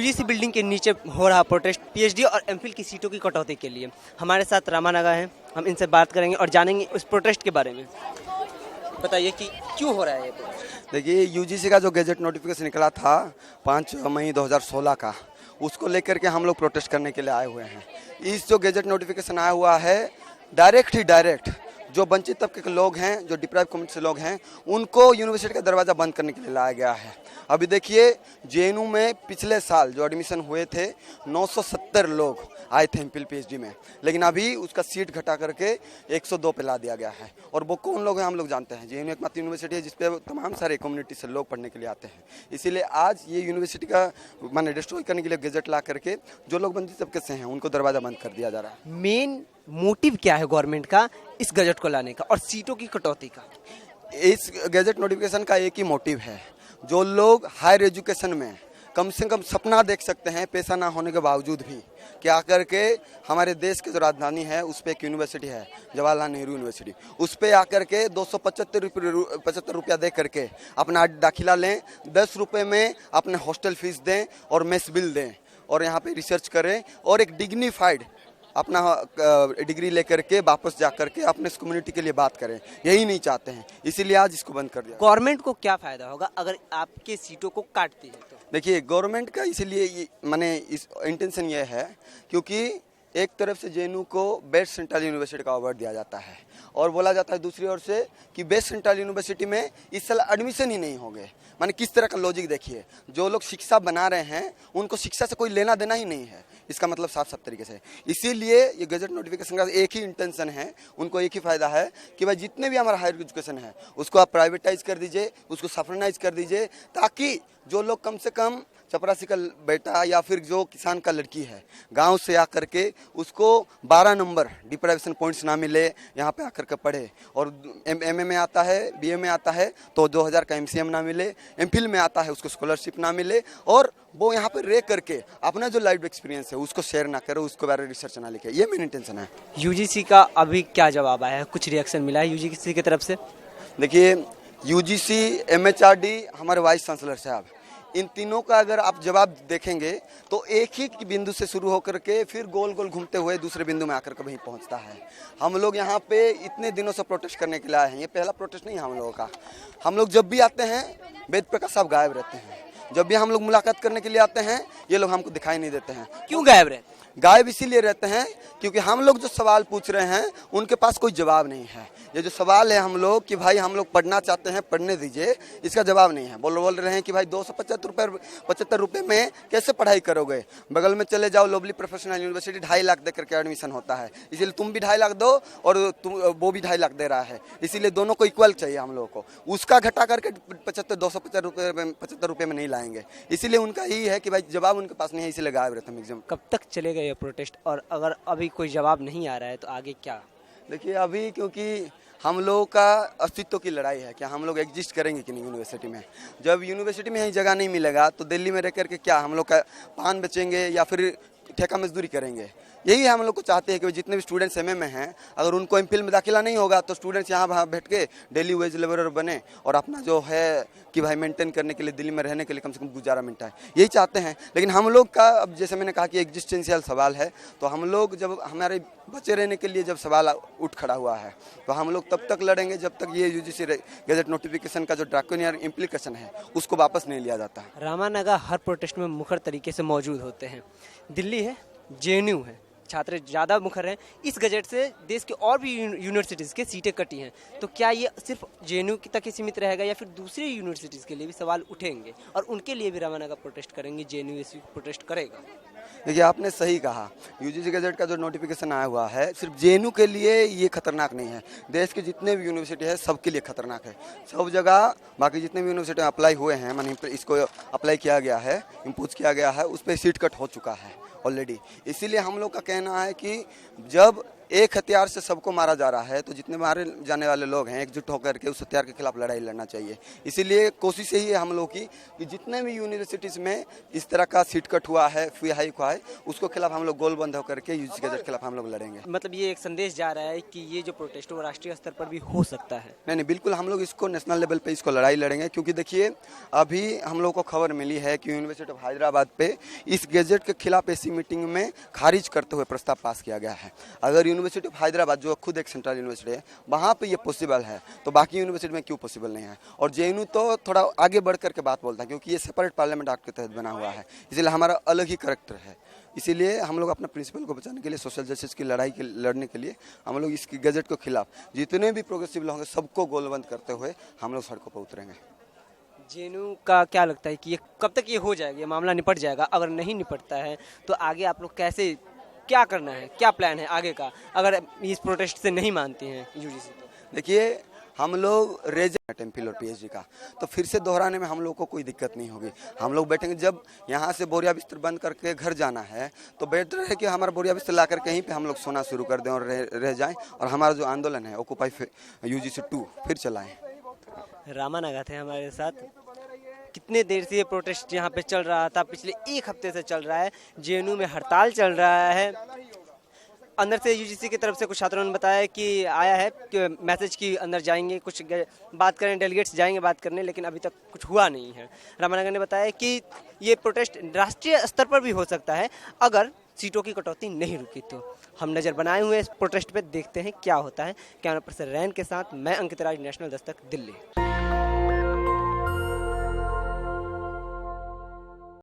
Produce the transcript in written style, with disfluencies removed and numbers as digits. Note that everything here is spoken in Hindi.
यूजीसी बिल्डिंग के नीचे हो रहा प्रोटेस्ट पीएचडी और एमफिल की सीटों की कटौती के लिए। हमारे साथ रामानगा हैं, हम इनसे बात करेंगे और जानेंगे उस प्रोटेस्ट के बारे में। बताइए कि क्यों हो रहा है ये प्रोटेस्ट? देखिए, यूजीसी का जो गैजेट नोटिफिकेशन निकला था 5 मई 2016 का, उसको लेकर के हम लोग प्रोटेस्ट करने के लिए आए हुए हैं। इस जो गैजेट नोटिफिकेशन आया हुआ है, डायरेक्ट जो वंचित तबके के लोग हैं, जो डिप्राइव कम्युनिटी से लोग हैं, उनको यूनिवर्सिटी का दरवाज़ा बंद करने के लिए लाया गया है। अभी देखिए, जेएनयू में पिछले साल जो एडमिशन हुए थे 970 लोग आए थे एमफिल पीएचडी में, लेकिन अभी उसका सीट घटा करके 102 पे ला दिया गया है। और वो कौन लोग हैं हम लोग जानते हैं। जेएनयू एकमात्र यूनिवर्सिटी है जिसपे तमाम सारे कम्युनिटी से लोग पढ़ने के लिए आते हैं। इसीलिए आज ये यूनिवर्सिटी का माने डिस्ट्रॉय करने के लिए गैजेट ला करके जो लोग वंचित तबके से हैं उनको दरवाज़ा बंद कर दिया जा रहा है। मेन मोटिव क्या है गवर्नमेंट का इस गजट को लाने का और सीटों की कटौती का? इस गैजेट नोटिफिकेशन का एक ही मोटिव है, जो लोग हायर एजुकेशन में कम से कम सपना देख सकते हैं पैसा ना होने के बावजूद भी, कि आकर के हमारे देश की जो राजधानी है उस पर एक यूनिवर्सिटी है, जवाहरलाल नेहरू यूनिवर्सिटी, उस पर आकर के 275 रुपया दे करके अपना दाखिला लें, 10 रुपये में अपने हॉस्टल फीस दें और मेस बिल दें और यहाँ पे रिसर्च करें और एक डिग्निफाइड अपना डिग्री लेकर के वापस जा करके अपने कम्युनिटी के लिए बात करें। यही नहीं चाहते हैं, इसीलिए आज इसको बंद कर दिया। गवर्नमेंट को क्या फायदा होगा अगर आपके सीटों को काटती है तो? देखिए, गवर्नमेंट का इसीलिए माने इस इंटेंशन ये है क्योंकि एक तरफ से जेएनयू को बेस्ट सेंट्रल यूनिवर्सिटी का अवार्ड दिया जाता है और बोला जाता है दूसरी ओर से कि बेस्ट सेंट्रल यूनिवर्सिटी में इस साल एडमिशन ही नहीं होंगे। माने किस तरह का लॉजिक देखिए, जो लोग शिक्षा बना रहे हैं उनको शिक्षा से कोई लेना देना ही नहीं है, इसका मतलब साफ साफ तरीके से। इसीलिए ये गजट नोटिफिकेशन का एक ही इंटेंशन है, उनको एक ही फायदा है कि भाई जितने भी हमारा हायर एजुकेशन है उसको आप प्राइवेटाइज कर दीजिए, उसको सफरनाइज कर दीजिए, ताकि जो लोग कम से कम चपरासी का बेटा या फिर जो किसान का लड़की है गांव से आकर के उसको 12 नंबर डिप्राइवेशन पॉइंट्स ना मिले, यहाँ पे आकर के पढ़े, और एमए में आता है, बीए में आता है तो 2000 का एमसीएम ना मिले, एमफिल में आता है उसको स्कॉलरशिप ना मिले, और वो यहाँ पे रह करके अपना जो लाइफ एक्सपीरियंस है उसको शेयर ना करे, उसको बारे में रिसर्च ना लिखे। ये मेन इंटेंशन है। यूजीसी का अभी क्या जवाब आया है? कुछ रिएक्शन मिला है यूजीसी की तरफ से? देखिए, यूजीसी, एमएचआरडी, हमारे वाइस चांसलर साहब, इन तीनों का अगर आप जवाब देखेंगे तो एक ही बिंदु से शुरू होकर के फिर गोल गोल घूमते हुए दूसरे बिंदु में आकर के वहीं पहुंचता है। हम लोग यहाँ पे इतने दिनों से प्रोटेस्ट करने के लिए आए हैं, ये पहला प्रोटेस्ट नहीं है हम लोगों का। हम लोग जब भी आते हैं वेद प्रकाश साहब गायब रहते हैं, जब भी हम लोग मुलाकात करने के लिए आते हैं ये लोग हमको दिखाई नहीं देते हैं। क्यों गायब रहे? गायब इसीलिए रहते हैं क्योंकि हम लोग जो सवाल पूछ रहे हैं उनके पास कोई जवाब नहीं है। ये जो सवाल है हम लोग कि भाई हम लोग पढ़ना चाहते हैं, पढ़ने दीजिए, इसका जवाब नहीं है। बोल रहे हैं कि भाई 275 रुपये में कैसे पढ़ाई करोगे, बगल में चले जाओ लवली प्रोफेशनल यूनिवर्सिटी 2.5 लाख दे करके एडमिशन होता है, इसीलिए तुम भी 2.5 लाख दो और वो भी 2.5 लाख दे रहा है, इसीलिए दोनों को इक्वल चाहिए हम लोगों को। उसका घटा करके 275 रुपये में नहीं लाएंगे, इसीलिए उनका यही है कि भाई जवाब उनके पास नहीं है, इसीलिए गायब रहते हैं एग्जाम। कब तक चलेगा ये प्रोटेस्ट और अगर अभी कोई जवाब नहीं आ रहा है तो आगे क्या? देखिए, अभी क्योंकि हम लोगों का अस्तित्व की लड़ाई है, क्या हम लोग एग्जिस्ट करेंगे कि नहीं यूनिवर्सिटी में। जब यूनिवर्सिटी में ही जगह नहीं मिलेगा तो दिल्ली में रह करके क्या हम लोग का पान बेचेंगे या फिर ठेका मजदूरी करेंगे। यही हम लोग को चाहते हैं कि जितने भी स्टूडेंट्स एमए में हैं, अगर उनको एमफिल में दाखिला नहीं होगा तो स्टूडेंट्स यहाँ बैठ के डेली वेज लेबरर बने और अपना जो है कि भाई मेंटेन करने के लिए, दिल्ली में रहने के लिए कम से कम गुजारा मिलता है, यही चाहते हैं। लेकिन हम लोग का अब जैसे मैंने कहा कि एग्जिस्टेंशियल सवाल है, तो हम लोग जब हमारे बचे रहने के लिए जब सवाल उठ खड़ा हुआ है तो हम लोग तब तक लड़ेंगे जब तक ये यूजीसी गैजेट नोटिफिकेशन का जो ड्रैकोनियन इम्प्लीकेशन है उसको वापस नहीं लिया जाता। रामानगा हर प्रोटेस्ट में मुखर तरीके से मौजूद होते हैं। दिल्ली है, जेएनयू है, छात्र ज़्यादा मुखर हैं। इस गजट से देश के और भी यूनिवर्सिटीज़ के सीटें कटी हैं, तो क्या ये सिर्फ जेएनयू तक ही सीमित रहेगा या फिर दूसरी यूनिवर्सिटीज़ के लिए भी सवाल उठेंगे और उनके लिए भी रामानगा प्रोटेस्ट करेंगे, जेएनयू इसी प्रोटेस्ट करेगा? देखिए, आपने सही कहा, यूजीसी गैजेट का जो नोटिफिकेशन आया हुआ है सिर्फ जेएनयू के लिए ये खतरनाक नहीं है, देश के जितने भी यूनिवर्सिटी है सबके लिए खतरनाक है। सब जगह बाकी जितने भी यूनिवर्सिटी अप्लाई हुए हैं, माने इसको अप्लाई किया गया है, इम्पोज किया गया है, उस पर सीट कट हो चुका है ऑलरेडी। इसीलिए हम लोग का कहना है कि जब एक हथियार से सबको मारा जा रहा है, तो जितने मारे जाने वाले लोग हैं एकजुट होकर के उस हथियार के खिलाफ लड़ाई लड़ना चाहिए। इसीलिए कोशिश यही है हम लोग की कि जितने भी यूनिवर्सिटीज़ में इस तरह का सीट कट हुआ है, फी हाइक हुआ है, उसको खिलाफ हम लोग गोलबंद होकर के यूजीसी गजट के खिलाफ हम लोग लड़ेंगे। मतलब ये एक संदेश जा रहा है कि ये जो प्रोटेस्ट है वो राष्ट्रीय स्तर पर भी हो सकता है। नहीं, बिल्कुल हम लोग इसको नेशनल लेवल पे इसको लड़ाई लड़ेंगे, क्योंकि देखिए अभी हम लोग को खबर मिली है कि यूनिवर्सिटी ऑफ हैदराबाद पे इस गजट के खिलाफ ऐसी मीटिंग में खारिज करते हुए प्रस्ताव पास किया गया है। अगर यूनिवर्सिटी ऑफ हैदराबाद जो खुद एक सेंट्रल यूनिवर्सिटी है वहाँ पे ये पॉसिबल है, तो बाकी यूनिवर्सिटी में क्यों पॉसिबल नहीं है। और जेएनयू तो थोड़ा आगे बढ़ करके बात बोलता है, क्योंकि ये सेपरेट पार्लियामेंट एक्ट के तहत बना हुआ है, इसलिए हमारा अलग ही करैक्टर है। इसीलिए हम लोग अपने प्रिंसिपल को बचाने के लिए, सोशल जस्टिस की लड़ाई के लड़ने के लिए हम लोग इसकी गजट के खिलाफ जितने भी प्रोग्रेसिव लोग होंगे सबको गोलबंद करते हुए हम लोग सड़कों पर उतरेंगे। जेएनयू का क्या लगता है कि ये कब तक ये हो जाएगा, ये मामला निपट जाएगा? अगर नहीं निपटता है तो आगे आप लोग कैसे, क्या करना है, क्या प्लान है आगे का, अगर इस प्रोटेस्ट से नहीं मानती हैं यूजीसी? तो देखिए हम लोग रेज एमफिल और पीएचडी का, तो फिर से दोहराने में हम लोग को कोई दिक्कत नहीं होगी। हम लोग बैठेंगे, जब यहाँ से बोरिया बिस्तर बंद करके घर जाना है तो बेटर है कि हमारा बोरिया बिस्तर ला करके यहीं पे हम लोग सोना शुरू कर दें और रह जाएं, और हमारा जो आंदोलन है ऑक्यूपाई यूजीसी 2 फिर चलाएं। रामा नागा थे हमारे साथ। कितने देर से ये प्रोटेस्ट यहाँ पे चल रहा था? पिछले एक हफ्ते से चल रहा है। जेएनयू में हड़ताल चल रहा है। अंदर से यूजीसी की तरफ से कुछ छात्रों ने बताया कि आया है कि मैसेज की अंदर जाएंगे, कुछ बात करें, डेलीगेट्स जाएंगे बात करने, लेकिन अभी तक कुछ हुआ नहीं है। रामानगर ने बताया कि ये प्रोटेस्ट राष्ट्रीय स्तर पर भी हो सकता है अगर सीटों की कटौती नहीं रुकी तो। हम नज़र बनाए हुए इस प्रोटेस्ट पे, देखते हैं क्या होता है। कैमरा पर्सन रैन के साथ मैं अंकित राज, नेशनल दस्तक, दिल्ली।